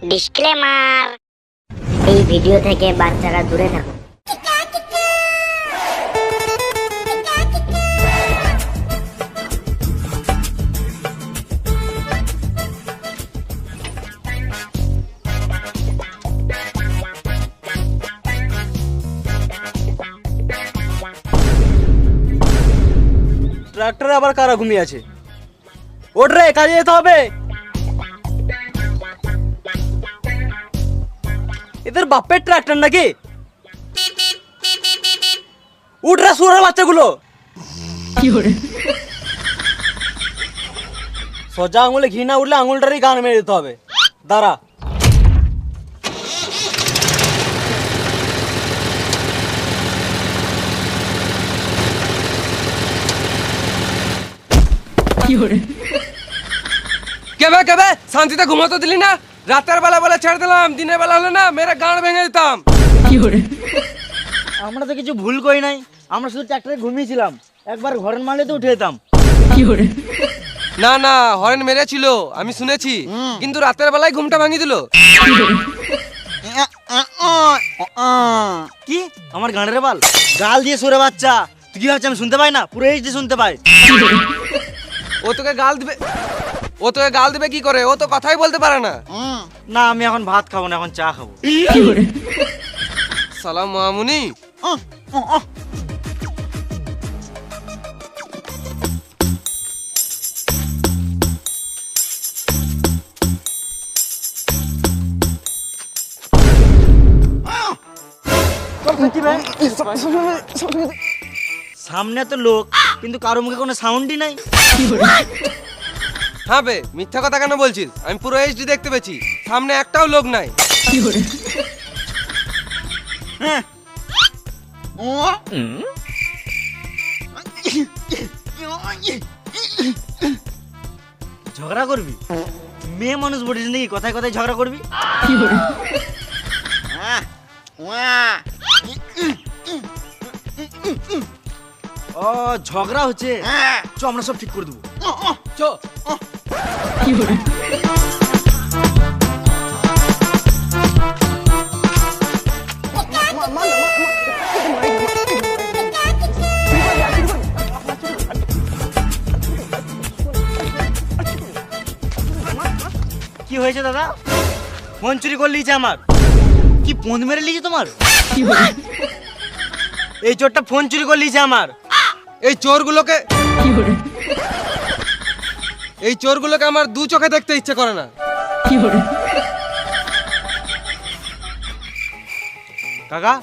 Disclaimer, এই video থেকে বাচ্চারা দূরে থাকুন। ট্রাক্টরে আবার কারা ঘুমিয়ে আছে? ওঠ রে, কাজে যেতে হবে। এদের বাপের ট্রাক্টর নাকি? উঠ রে শুয়োরের বাচ্চাগুলো। সোজা আঙুলে ঘি না উঠলে আঙুলটারই গান মেরে দিতে হবে। দাঁড়া। কেবে শান্তিতে ঘুমাতে দিলি না? রাতের বেলা বলে ছেড়ে দিলাম, দিনের বেলা হলে না মেরে গাঁড় ভেঙে দিতাম। আমরা তো কিছু ভুল করি নাই, আমরা শুধু ট্রাক্টরে ঘুমিয়েছিলাম। একবার ঘরের মালে তো উঠে যেতাম। না না, হরেন মেরেছিল আমি শুনেছি, কিন্তু রাতের বেলায় ঘুমটা ভাঙিয়ে দিল। কি আমার গাঁড়ের বাল গাল দিয়ে সরে বাচ্চা? তুই কি ভাবছিস আমি শুনতে পাই না? পুরো এইচডি শুনতে পাই। ও তোকে গাল দিবে কি করে? ও তো কথাই বলতে পারে না। না, আমি এখন ভাত খাবো না, এখন চা খাবো। সালাম মামুনি। সামনে তো লোক, কিন্তু কারো মুখে কোনো সাউন্ডই নাই। হ্যাঁ বে, মিথ্যা কথা কেন বলছিস? আমি পুরো এইচডি দেখতে পেয়েছি, সামনে একটাও লোক নাই। ঝগড়া করবি? মেয়ে মানুষ বলিস নাকি কথায় কথায় ঝগড়া করবি? ও ঝগড়া হচ্ছে, চ আমরা সব ঠিক করে দেবো। চ। কি হয়েছে দাদা? ফোন চুরি করে লিয়েছে আমার। কি ফোন মেরে লিয়েছে তোমার? এই চোরটা ফোন চুরি করে লিয়েছে আমার। এই চোরগুলোকে আমার দু চোখে দেখতে ইচ্ছে করে না। কাকা,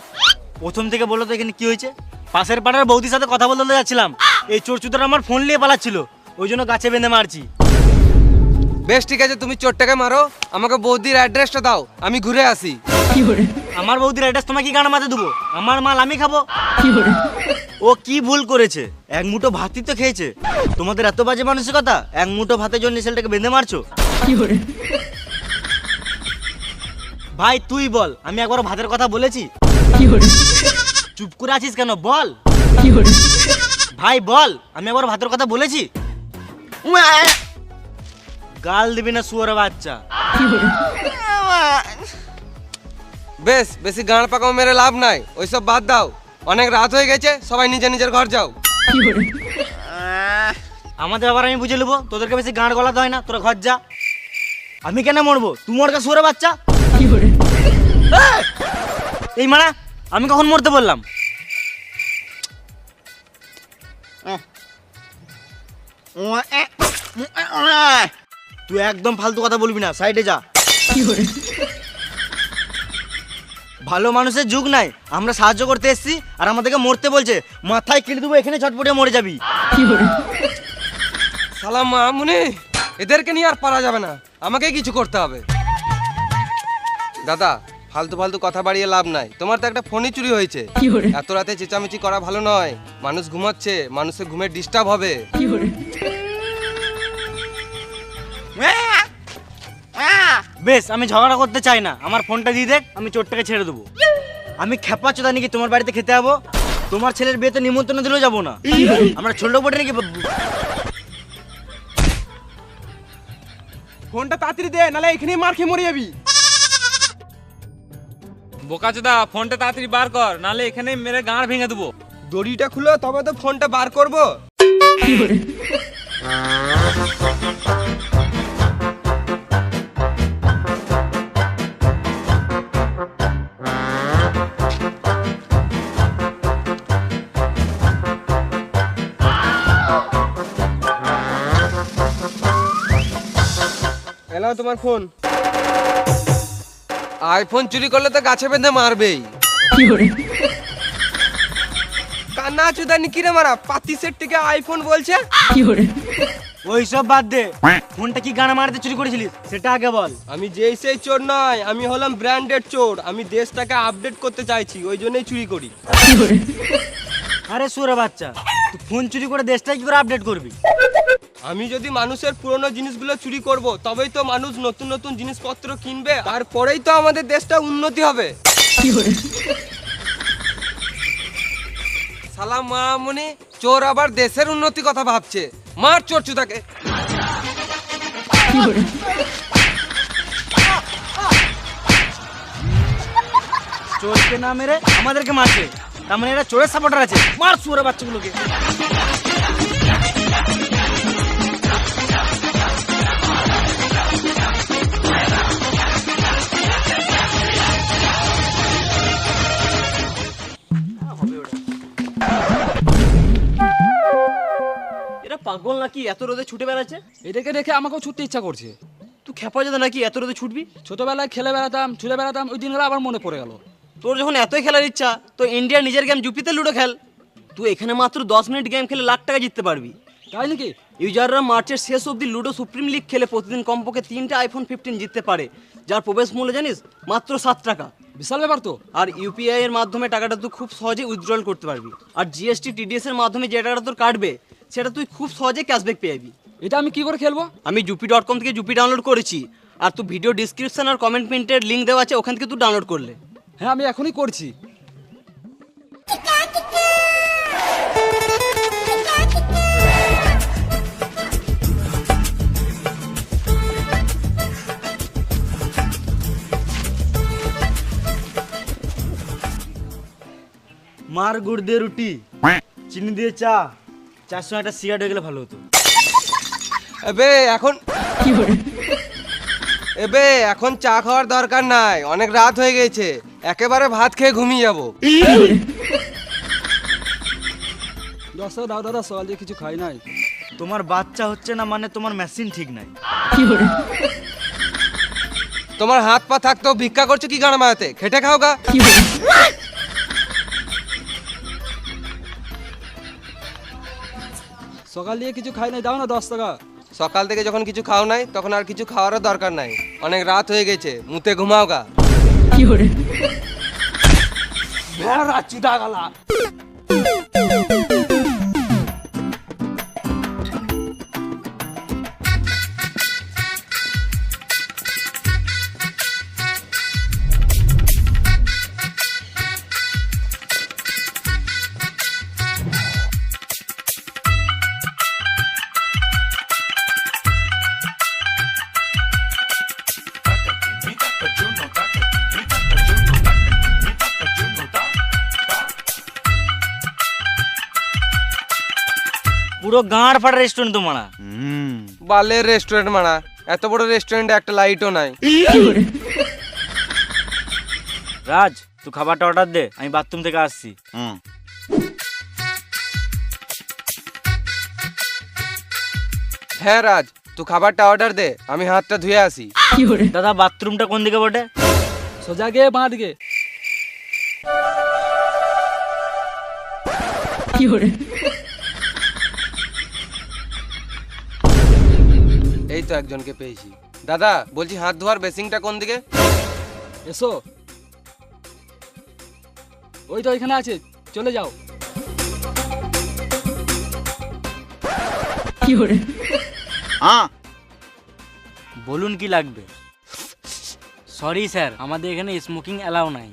প্রথম থেকে বলো তো এখানে কি হয়েছে? পাশের পাড়ার বৌদির সাথে কথা বলতে যাচ্ছিলাম, এই চোর চুদারা আমার ফোন নিয়ে পালাচ্ছিল, ওই জন্য গাছে বেঁধে মারছি। বেশ ঠিক আছে, তুমি চোরটাকে মারো, আমাকে বৌদির অ্যাড্রেসটা দাও, আমি ঘুরে আসি। আমার বৌদির অ্যাড্রেস তোমাকে কি গানা মাথায় দেবো? আমার মাল আমি খাবো। ও কি ভুল করেছে? এক মুঠো ভাতই তো খেয়েছে। তোমাদের এত বাজে মানসিকতা, এক মুঠো ভাতের জন্য ছেলেটাকে বেঁধে মারছো। ভাই তুই বল, আমি একবার ভাতের কথা বলেছি? চুপ করে আছিস কেন? বল ভাই বল, আমি একবার ভাতের কথা বলেছি? গাল দিবি না শুয়োরের বাচ্চা। বেশ, বেশি গাঁড় পাকাও মেরে লাভ নাই, ওইসব বাদ দাও। অনেক রাত হয়ে গেছে, সবাই নিজের নিজের ঘর যাও। আমাদের আবার আমি বুঝে নেবো, তোদেরকে বেশি গাঁড় গলাতে হয় না, তোরা ঘর যা। আমি কেন মরবো? তুই মরকা শুয়োরের বাচ্চা। এই মানা, আমি কখন মরতে বললাম? তুই একদম ফালতু কথা বলবি না, সাইডে যা। ভালো মানুষের যুগ নাই, আমরা সাহায্য করতে এসেছি আর আমাদেরকে মরতে বলছে। মাথায় কেটে দেবো, এখানে ছটপটে মরে যাবি। সালাম মামুনি, এদেরকে নিয়ে আর পারা যাবে না, আমাকে কিছু করতে হবে। দাদা, ফালতু ফালতু কথা বাড়িয়ে লাভ নাই, তোমার তো একটা ফোনই চুরি হয়েছে। এত রাতে চেঁচামেচি করা ভালো নয়, মানুষ ঘুমাচ্ছে, মানুষের ঘুমের ডিস্টার্ব হবে। বেশ, আমি ঝগড়া করতে চাই না, আমার ফোনটা দিয়ে দেখ, আমি চোরটাকে ছেড়ে দেবো। আমি খেপা চোদা নাকি তোমার বাড়িতে খেতে যাবো? তোমার ছেলের বিয়েতে নিমন্ত্রণ দিলেও যাবো না। আমরা ছোট বটে নাকি? ফোনটা তাড়াতাড়ি দে, নালে এখানেই মার খেয়ে মরে যাবি। বোকাচোদা ফোনটা তাড়াতাড়ি বার কর, নালে এখানে মেরে গাঁড় ভেঙে দেবো। দড়িটা খুলো তবে তো ফোনটা বার করবো। এলাও তোমার ফোন। আইফোন চুরি করলে তো গাছে বেঁধে মারবেই। কান্না চুদানি কিরে মারা, পাতি সেট থেকে আইফোন বলছে। ওই সব বাদ দে, ফোনটা কি গানা মারতে চুরি করেছিলিস সেটা আগে বল। আমি যেই সেই চোর নয়, আমি হলাম ব্র্যান্ডেড চোর। আমি দেশটাকে আপডেট করতে চাইছি, ওই জন্যই চুরি করি। আরে সুরে বাচ্চা, তুই ফোন চুরি করে দেশটা কি করে আপডেট করবি? আমি যদি মানুষের পুরনো জিনিসগুলো চুরি করব, তবেই তো মানুষ নতুন নতুন জিনিসপত্র কিনবে, তারপরেই তো আমাদের দেশটা উন্নতি হবে। সালাম মামনি, চোর আবার দেশের উন্নতি কথা ভাবছে। মার চোর চুদাকে। চোরকে না মেরে আমাদেরকে মারছে, তার মানে এরা চোরের সাপোর্টার আছে। মার সুরে বাচ্চাগুলোকে। এরা পাগল নাকি এত রোদে ছুটে বেড়াচ্ছে? এটাকে দেখে আমাকেও ছুটতে ইচ্ছা করছে। তুই খেপা যেত নাকি এত রোদে ছুটবি? ছোটবেলায় খেলে বেড়াতাম, ছুটে বেড়াতাম, ওই দিনগুলো আবার মনে পড়ে গেল। তোর যখন এতই খেলার ইচ্ছা, তো ইন্ডিয়ার নিজের গেম জুপিতে লুডো খেল। তুই এখানে মাত্র 10 মিনিট গেম খেলে লাখ টাকা জিততে পারবি। তাই নাকি? ইউজাররা মার্চের শেষ অবধি লুডো সুপ্রিম লিগ খেলে প্রতিদিন কমপক্ষে 3টে আইফোন 15 জিততে পারে, যার প্রবেশ মূল্য জানিস মাত্র 7 টাকা। বিশাল ব্যাপার তো। আর ইউপিআই এর মাধ্যমে টাকাটা তুই খুব সহজে উইথড্রল করতে পারবি। আর জিএসটি টিডিএস এর মাধ্যমে যে টাকাটা তোর কাটবে, সেটা তুই খুব সহজে ক্যাশব্যাক পেয়ে যাবি। এটা আমি কি করে খেলবো? আমি জুপি.com থেকে জুপি ডাউনলোড করেছি, আর তুই ভিডিও ডিসক্রিপশন আর কমেন্ট প্রিন্টের লিঙ্ক দেওয়া আছে, ওখান থেকে তুই ডাউনলোড করলে। হ্যাঁ, আমি এখনই করছি। মার গুড় দিয়ে রুটি, চিনি দিয়ে চা, চার সঙ্গে একটা সিগারেট হয়ে গেলে ভালো হতো। এখন চা খাওয়ার দরকার নাই, অনেক রাত হয়ে গেছে। একেবারে ভাত খেয়ে ঘুমিয়ে যাবো। দশটা দাও দাদা, সকাল দিয়ে কিছু খাই নাই। তোমার বাচ্চা হচ্ছে না মানে তোমার মেশিন ঠিক নাই। তোমার হাত পা থাকতো, ভিক্ষা করছো কি গানা মারাতে? খেটে খাও গা। সকাল দিয়ে কিছু খাই নাই, দাও না 10 টাকা। সকাল থেকে যখন কিছু খাও নাই, তখন আর কিছু খাওয়ারও দরকার নাই। অনেক রাত হয়ে গেছে, মুতে ঘুমাও গা। পুরো গাঁড় ফাটা রেস্টুরেন্ট তো মারা। বালের রেস্টুরেন্ট মারা, এত বড় রেস্টুরেন্টে একটা লাইটও নাই। রাজ, তুই খাবারটা অর্ডার দে, আমি বাথরুম থেকে আসছি। হ্যাঁ রাজ, তুই খাবারটা অর্ডার দে, আমি হাতটা ধুয়ে আসি। দাদা, বাথরুমটা কোন দিকে বটে? সোজা গিয়ে বাঁ দিকে। এই তো একজনকে পেয়েছি। দাদা বলছি, হাত ধোয়ার বেসিংটা কোন দিকে? এসো, ওই তো এখানে আছে, চলে যাও। বলুন কি লাগবে? সরি স্যার, আমাদের এখানে স্মোকিং অ্যালাউ নাই।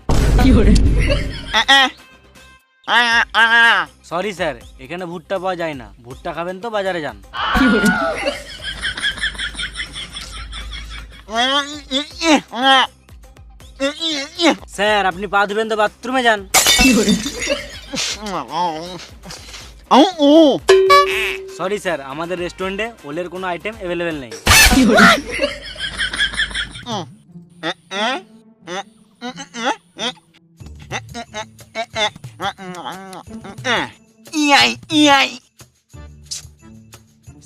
সরি স্যার, এখানে ভুট্টা পাওয়া যায় না। ভুট্টা খাবেন তো বাজারে যান। স্যার আপনি পা ধুবেন তো বাথরুমে যান। সরি স্যার, আমাদের রেস্টুরেন্টে ওলের কোনো আইটেম অ্যাভেলেবেল নেই।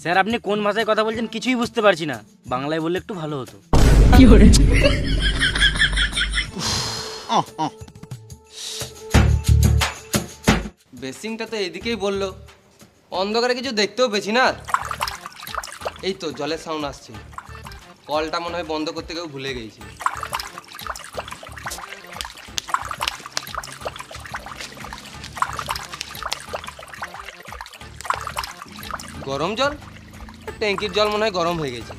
স্যার আপনি কোন ভাষায় কথা বলছেন কিছুই বুঝতে পারছি না, বাংলায় বললে একটু ভালো হতো। বেসিংটা তো এদিকেই বললো, অন্ধকারে কিছু দেখতেও পেছি না। এই তো জলের সাউন্ড আসছে, কলটা মনে হয় বন্ধ করতে গিয়েও ভুলে গেছি। গরম জল, ট্যাঙ্কির জল মনে হয় গরম হয়ে গেছে।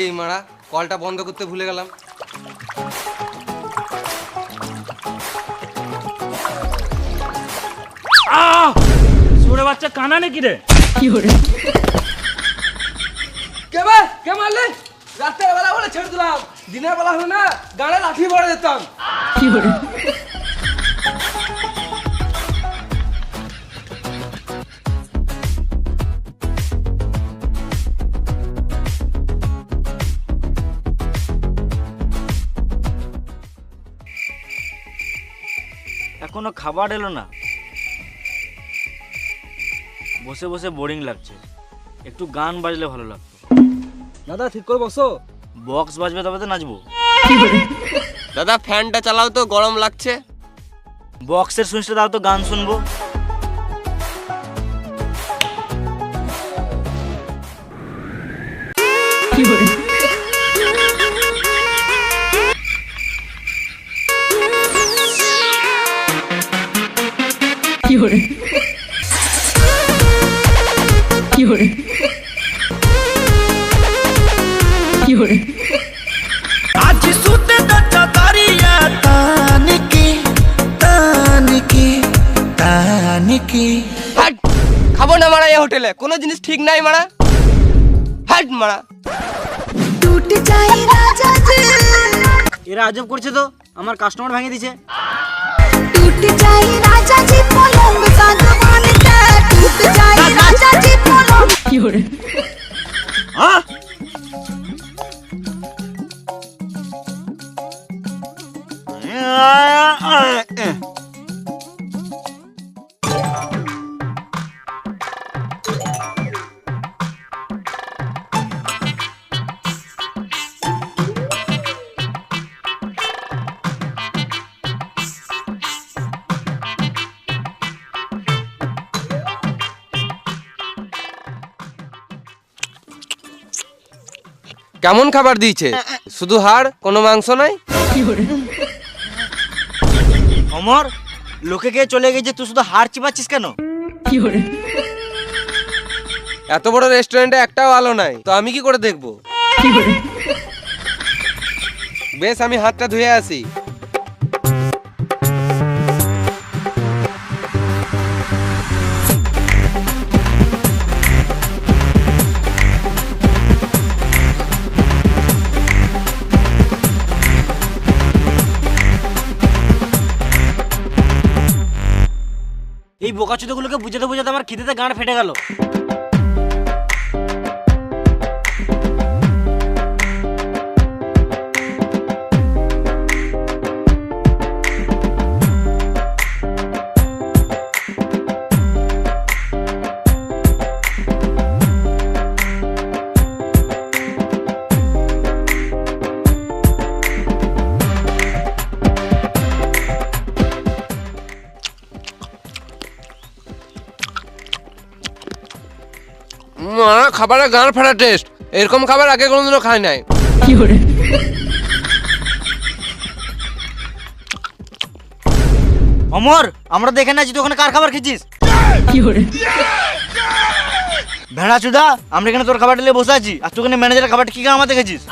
এই মারা, কলটা বন্ধ করতে ভুলে গেলাম। সুরে বাচ্চা কানা নাকি রে? কে মারলে? রাতের বেলা বলে ছেড়ে দিলাম, দিনের বেলা হলো না গাড়ে লাঠি ভরে দিতাম। এখনো খাবার এলো না, বসে বসে বোরিং লাগছে, একটু গান বাজলে ভালো লাগতো। দাদা ঠিক করে বসো। বক্স বাজবে তবে তো নাচবো। দাদা ফ্যানটা চালাও তো, গরম লাগছে। বক্সের সুইচটা দাও তো, গান শুনবো। आज सुते दच्चा तारिया तानिकी হাট, খাবো না মারা এই হোটেলে, কোনো জিনিস ঠিক নাই মারা। হাট মারা। এরা আজব করছে তো, আমার কাস্টমার ভেঙে দিছে। কেমন খাবার দিয়েছে? শুধু হাড়, কোনো মাংস নাই। অমর, লোকে কে চলে গেছে, তুই শুধু হাড় চিপাচ্ছিস কেন? এত বড় রেস্টুরেন্টে একটাও আলো নাই, তো আমি কি করে দেখবো? বেশ, আমি হাতটা ধুয়ে আসি। এই বোকাচোদাগুলোকে বুঝাতে বুঝাতে আমার খিদেতে গাঁড় ফেটে গেল। খাবারের গান ফাটা টেস্ট, এরকম খাবার আগে কোনোদিনও খাই নাই। অমর, আমরা দেখে না তুই ওখানে কার খাবার খেয়েছিস? ভেড়া চুদা, আমরা এখানে তোর খাবার নিয়ে বসে আছি, আর তুই ওখানে ম্যানেজারের খাবারটা কি আমাদের খেয়েছিস?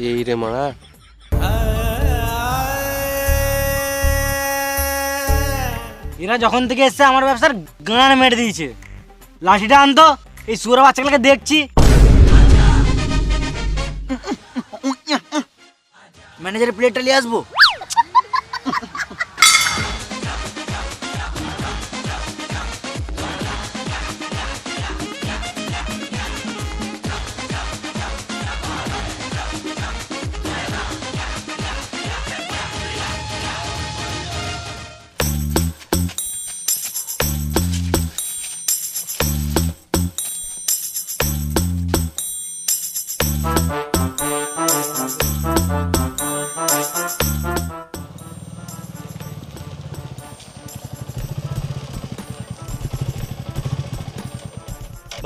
এই রে মারা। এরা যখন থেকে এসছে আমার ব্যবসার গান মেরে দিয়েছে। লাঠিটা আনতো, এই শুয়োর বাচ্চাগুলোকে দেখছি। ম্যানেজারের প্লেটটা নিয়ে আসবো।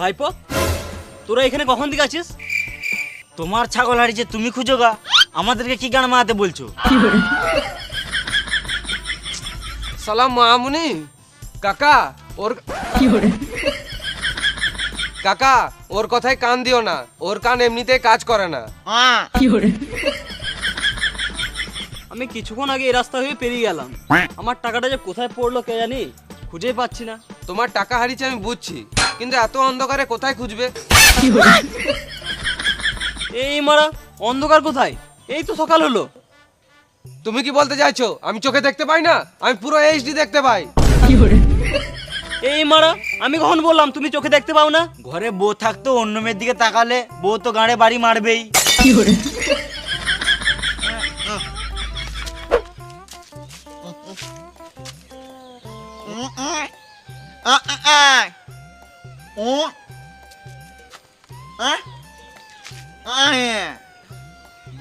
ভাইপো, তোরা এখানে কখন থেকে আছিস? তোমার ছাগল হারিয়েছে, তুমি খুঁজো গা, আমাদেরকে কি গান মারাতে বলছো? সালাম মামুনি। কাকা ওর কাকা ওর কথায় কান দিও না, ওর কান এমনিতেই কাজ করে না। আমি কিছুক্ষণ আগে এই রাস্তা হয়ে পেরিয়ে গেলাম, আমার টাকাটা যে কোথায় পড়লো কে জানি, খুঁজেই পাচ্ছি না। তোমার টাকা হারিয়েছে আমি বুঝছি, কিন্তু এত অন্ধকারে কোথায় খুঁজবে? এই মারা, অন্ধকার কোথায়? এই তো সকাল হলো। তুমি কি বলতে চাইছো আমি চোখে দেখতে পাই না? আমি পুরো এইচডি দেখতে পাই। এই মারা, আমি কখন বললাম তুমি চোখে দেখতে পাও না? ঘরে বউ থাকতো, অন্য মেয়ের দিকে তাকালে বউ তো গাঁড়ে বাড়ি মারবেই।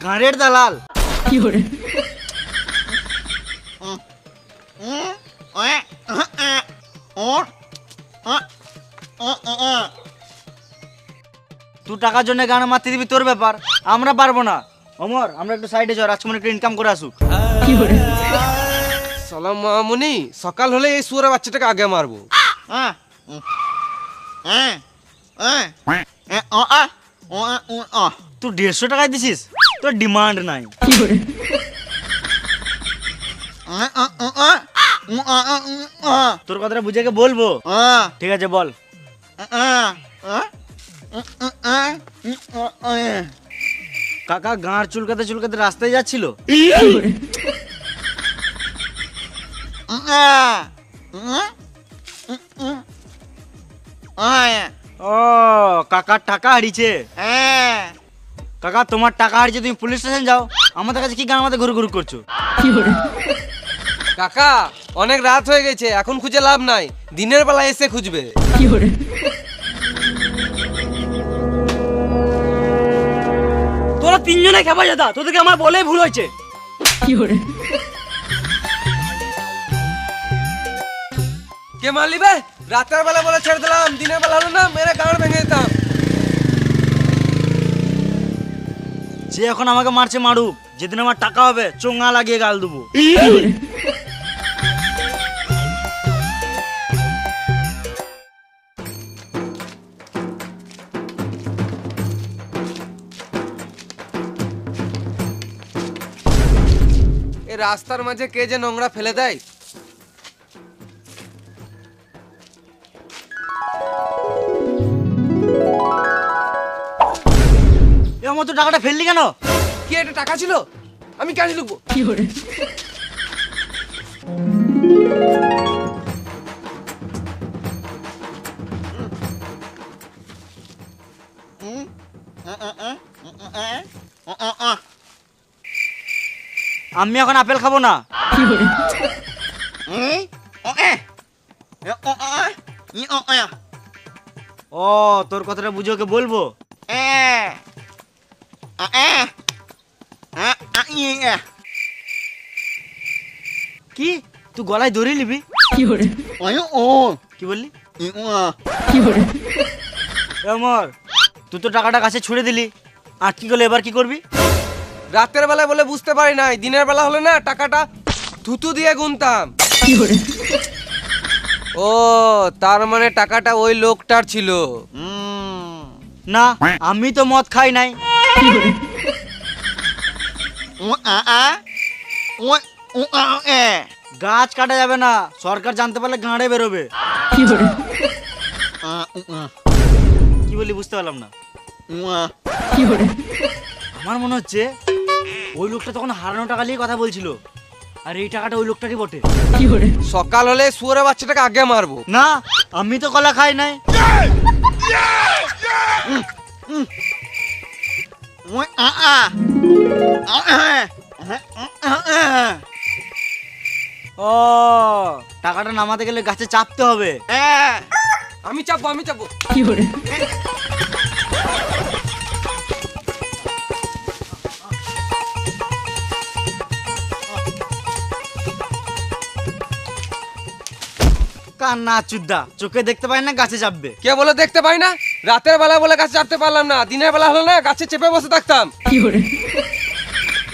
গাঁড়ের দালাল। তুই টাকার জন্য গান মারতে দিবি, তোর ব্যাপার, আমরা পারবো না। অমর, আমরা একটু সাইডে যাও, রাজকুমার একটু ইনকাম করে আসুক। সালাম মামুনি, সকাল হলে এই শুয়োরের বাচ্চাটাকে আগে মারবো। তুই 150 টাকায় দিছিস, তোর ডিমান্ড নাই। তোর কথাটা বুঝে বলবো, ঠিক আছে বল। কাকা গাঁর চুলকাতে চুলকাতে রাস্তায় যাচ্ছিল। ও, কাকার টাকা হারিয়েছে। কাকা তোমার টাকা হারিয়েছে, তুমি পুলিশ স্টেশন যাও, আমাদের কাছে কি গান আমাদের ঘুরু ঘুরু করছো? কাকা অনেক রাত হয়ে গেছে, এখন খুঁজে লাভ নাই, দিনের বেলা এসে খুঁজবে। তোরা তিনজনে খেপা যেতা, তোদেরকে আমার বলেই ভুল হয়েছে। কে মারলি বে? রাতের বেলা বলে ছেড়ে দিলাম, দিনের বেলা হলো না মেরে গাঁড় ভেঙে দিতাম। যে এখন আমাকে মারছে মারুক, যেদিন আমার টাকা হবে চোঙা লাগিয়ে গাল দেবো। এই রাস্তার মাঝে কে যে নোংরা ফেলে দেয়। আমার তো টাকাটা ফেললি কেন? কি এটা টাকা ছিল? আমি কেন লুকবো? আমি এখন আপেল খাবো না। ও, তোর কথাটা বুঝে ওকে বলবো। কি তুই গলায় দড়ি নিবি? কি বললি? অমর, তুই তো টাকাটা কাছে ছুড়ে দিলি, আর কি করলে এবার কি করবি? রাতের বেলা বলে বুঝতে পারি নাই, দিনের বেলা হলে না টাকাটা থুতু দিয়ে গুনতাম। ও, তার মানে টাকাটা ওই লোকটার ছিল। না, আমি তো মদ খাই নাই। গাছ কাটা যাবে না, সরকার জানতে পারলে গাঁড়ে বেরোবে। কি বলি বুঝতে পারলাম না। আমার মনে হচ্ছে ওই লোকটা তখন হারানো টাকা নিয়ে কথা বলছিল, আর এই টাকাটা ওই লোকটারই বটে। সকাল হলে শুয়োরের বাচ্চাটাকে আগে মারবো। না, আমি তো কলা খাই নাই। ও, টাকাটা নামাতে গেলে গাছে চাপতে হবে। আমি চাপবো, আমি চাপবো। কান্না চুদ্দা, চোখে দেখতে পাই না গাছে চাপবে। কে বলে দেখতে পাই না? রাতের বেলা বলে গাছে চাপতে পারলাম না, দিনের বেলা হলো না গাছে চেপে বসে থাকতাম।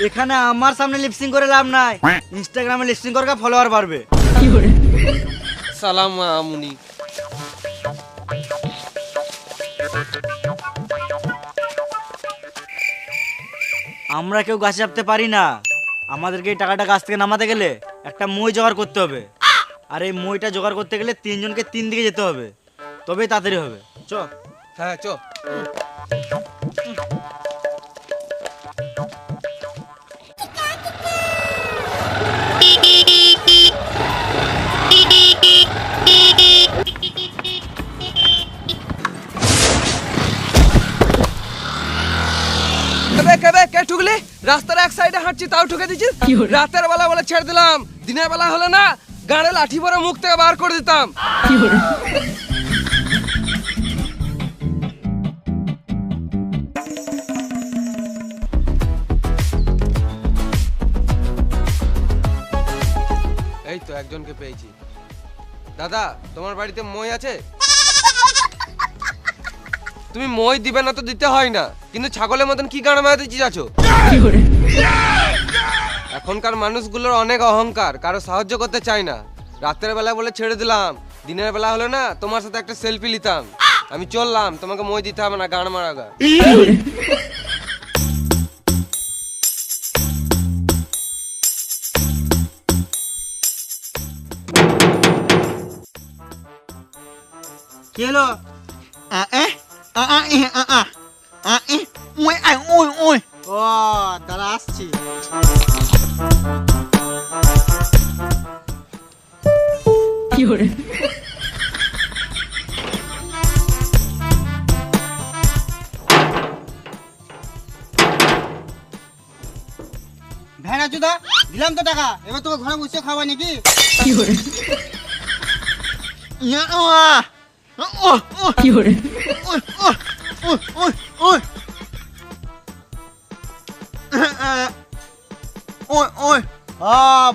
এখানে আমার সামনে লিপসিং করে লাভ নাই, ইনস্টাগ্রামে লিপসিং করে ফলোয়ার বাড়বে। সালাম আমুনি। আমরা কেউ গাছে চাপতে পারি না, আমাদেরকে এই টাকাটা গাছ থেকে নামাতে গেলে একটা মই জোগাড় করতে হবে, আর এই মইটা জোগাড় করতে গেলে তিনজনকে তিন দিকে যেতে হবে, তবেই তাড়াতাড়ি হবে। চ। হ্যাঁ চ। কে ঠুকলি? রাস্তার এক সাইডে হাঁটছি তাও ঠুকে দিচ্ছিস। রাতের বেলা বলে ছেড়ে দিলাম, দিনের বেলা হলে না গাড়ে লাঠি ভরে মুখ থেকে বার করে দিতাম। এই তো একজনকে পেয়েছি। দাদা, তোমার বাড়িতে মই আছে? তুমি মই দিবে না তো দিতে হয় না, কিন্তু ছাগলের মতন কি গান মারাতে চাচ্ছো? এখনকার মানুষগুলোর অনেক অহংকার, কারো সাহায্য করতে চায় না। রাতের বেলা বলে ছেড়ে দিলাম, দিনের বেলা হলে না তোমার সাথে একটা সেলফি নিতাম। আমি চললাম, তোমাকে মই দিতে হবে না, গান মারাগা। কি হলো? ও দাঁড়া, আসছি। ভেড়া চুদা, দিলাম তো টাকা, এবার তোকে ঘরে বসে খাওয়া নাকি?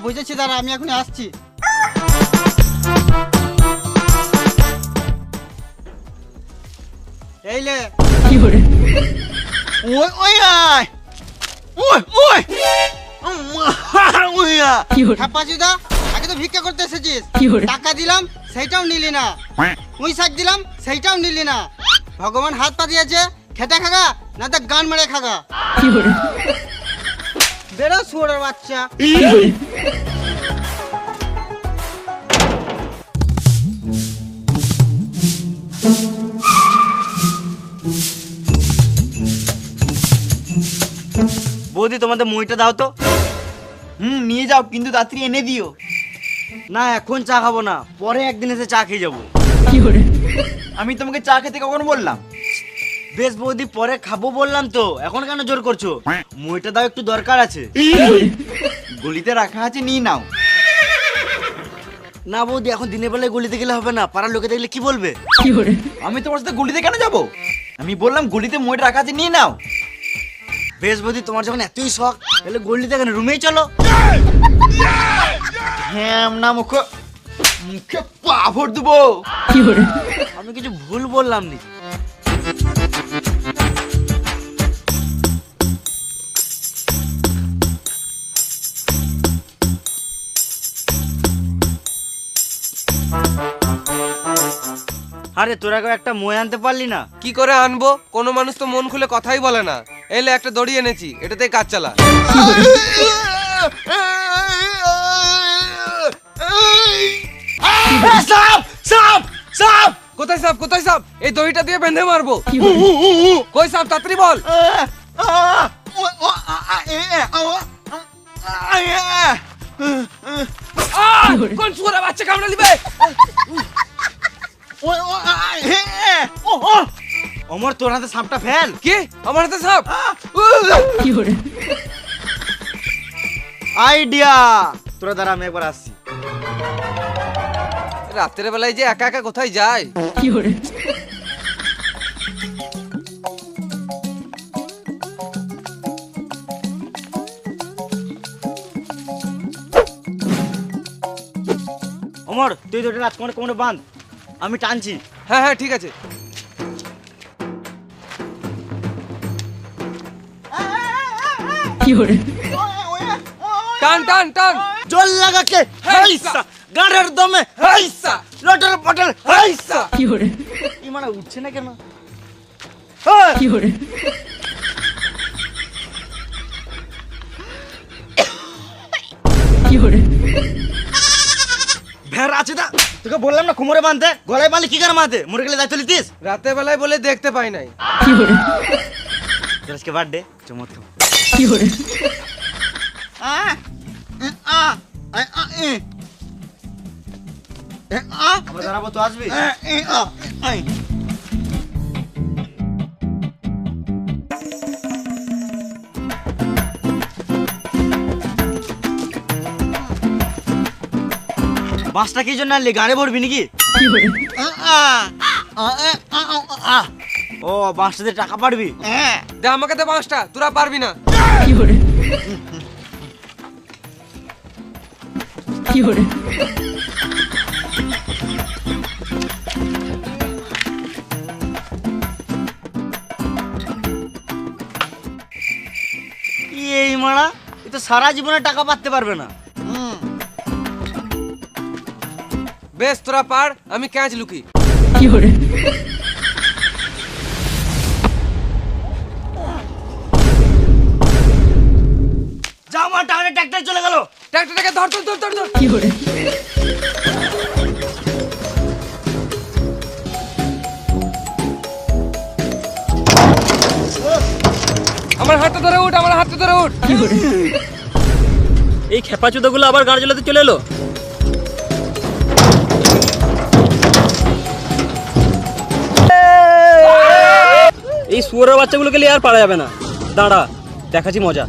বুঝেছি, দাঁড়া আমি এখন আসছি। এইলে আগে তো ভিক্ষা করতে এসেছিস, টাকা দিলাম সেইটাও নিলি না, তুই শাক দিলাম সেইটাও নিলি না। ভগবান হাত পা দিয়েছে, খেতে খাগা না তো গান মেরে খাগা। বেরো শুয়োরের বাচ্চা। বৌদি, তোমাদের মুইটা দাও তো। নিয়ে যাও, কিন্তু রাত্রি এনে দিও। না, এখন চা খাবো না, পরে একদিন এসে চা খেয়ে যাবো। আমি তোমাকে চা খেতে কখন বললাম? বেশ বৌদি, পরে খাবো বললাম তো, এখন কেন জোর করছো? মুইটা দাও, একটু দরকার আছে। গলিতে রাখা আছে, নিয়ে নাও। না বৌদি, এখন দিনের বেলায় গলিতে গেলে হবে না, পাড়ার লোকে দেখলে কি বলবে? আমি তোমার সাথে গলিতে কেন যাব? আমি বললাম গলিতে মইটা রাখা আছে, নিয়ে নাও। বেশ বৌদি, তোমার যখন এতই শখ, তাহলে গলিতে কেন, রুমেই চলো। হ্যাঁ না, মুখে মুখে পা ভর দেবো। আমি কিছু ভুল বললাম নি? আরে তোরা কেউ একটা মই আনতে পারলি না? কি করে আনবো? কোনো মানুষ তো মন খুলে কথাই বলে না। এলে একটা দড়ি এনেছি, এটাতেই কাজ চালা। সাপ সাপ সাপ কোথায় সাপ কোথায় সাপ? এই দড়িটা দিয়ে বেঁধে মারবো। কই সাপ, তাড়াতাড়ি বল। কোন শুয়োরে বাচ্চা কামড়ে দিবে? অমর তোর হাতে সাপটা ফেল। কি আমার হাতে সাপ? আইডিয়া, তোরা দাঁড়া আমি একবার আসছি। রাতের বেলায় যে একা একা কোথায় যায়? অমর তুই দুটো রাজকুমার কোমরে বাঁধ, আমি টানছি। হ্যাঁ হ্যাঁ ঠিক আছে। টান টান টান। জল লাগাকে হাইসা, গাড়ের দমে হাইসা, লটর পটর হাইসা। কি মানে উঠছে না কেন? ভেড়া আছে না, তোকে বললাম না কোমরে বাঁধতে, গলায় বাঁধলে কি করে বাঁধে? মরে গেলে দায়িত্ব লিতিস? রাতের বেলায় বলে দেখতে পাই নাই। আজকে বার্থডে, চমৎ খাও। আবার দাঁড়াবো তো আসবি? বাঁশটা কি জন্য আনলি? গানে ভরবি নাকি? ও বাঁশটা দিয়ে টাকা পারবি? দে আমাকে দে 5টা, তোরা পারবি না। এই মারা, এ তো সারা জীবনে টাকা পাতে পারবে না। বেশ তোরা পার, আমি ক্যাচ লুকি। যা আমার টাকা ট্রাক্টর চলে গেল। ট্রাক্টরটাকে ধর ধর ধর ধর ধর। আমার হাতটা ধরে উঠ, আমার হাতটা ধরে উঠ। এই খেপাচুদাগুলো আবার গাড়ি চালাতে চলে এলো। এই শুয়োরের বাচ্চাগুলোকে নিয়ে আর পারা যাবে না, দাঁড়া দেখাচ্ছি মজা।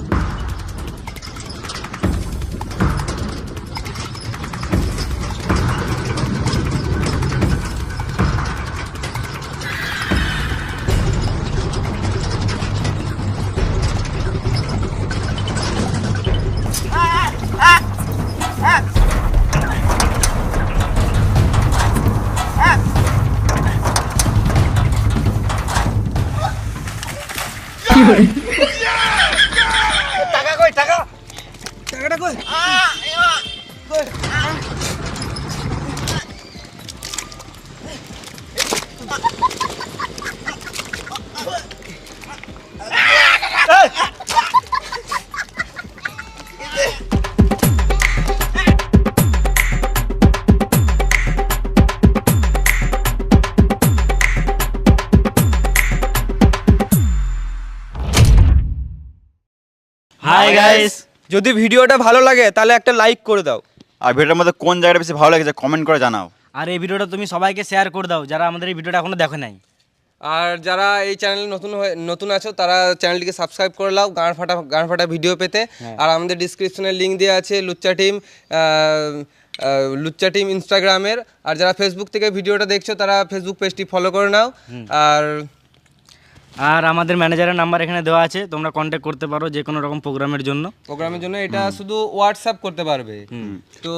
টাকা কই টাকা? টাকাটা কই? হাই গাইস, যদি ভিডিওটা ভালো লাগে তাহলে একটা লাইক করে দাও। আর ভিডিওর মধ্যে কোন জায়গাটা বেশি ভালো লেগেছে কমেন্ট করে জানাও। আর এই ভিডিওটা তুমি সবাইকে শেয়ার করে দাও যারা আমাদের এই ভিডিওটা এখনো দেখো নাই। আর যারা এই চ্যানেলে নতুন আছো তারা চ্যানেলটিকে সাবস্ক্রাইব করে নাও গান ফাটা ভিডিও পেতে। আর আমাদের ডিসক্রিপশনে লিংক দেওয়া আছে লুচ্চা টিম ইনস্টাগ্রামের। আর যারা ফেসবুক থেকে ভিডিওটা দেখছো তারা ফেসবুক পেজটি ফলো করে নাও। আর আমাদের ম্যানেজারের নাম্বার এখানে দেওয়া আছে, তোমরা কন্ট্যাক্ট করতে পারো যে কোনো রকম প্রোগ্রামের জন্য। এটা শুধু হোয়াটসঅ্যাপ করতে পারবে। তো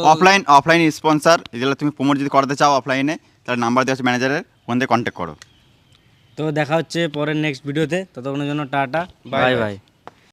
অফলাইন স্পন্সর যেগুলো তুমি প্রমোট যদি করতে চাও অফলাইনে, তাহলে নাম্বার দেওয়া আছে ম্যানেজারের, ওখান থেকে কন্ট্যাক্ট করো। তো দেখা হচ্ছে পরের নেক্সট ভিডিওতে, ততক্ষণের জন্য টাটা, বাই বাই।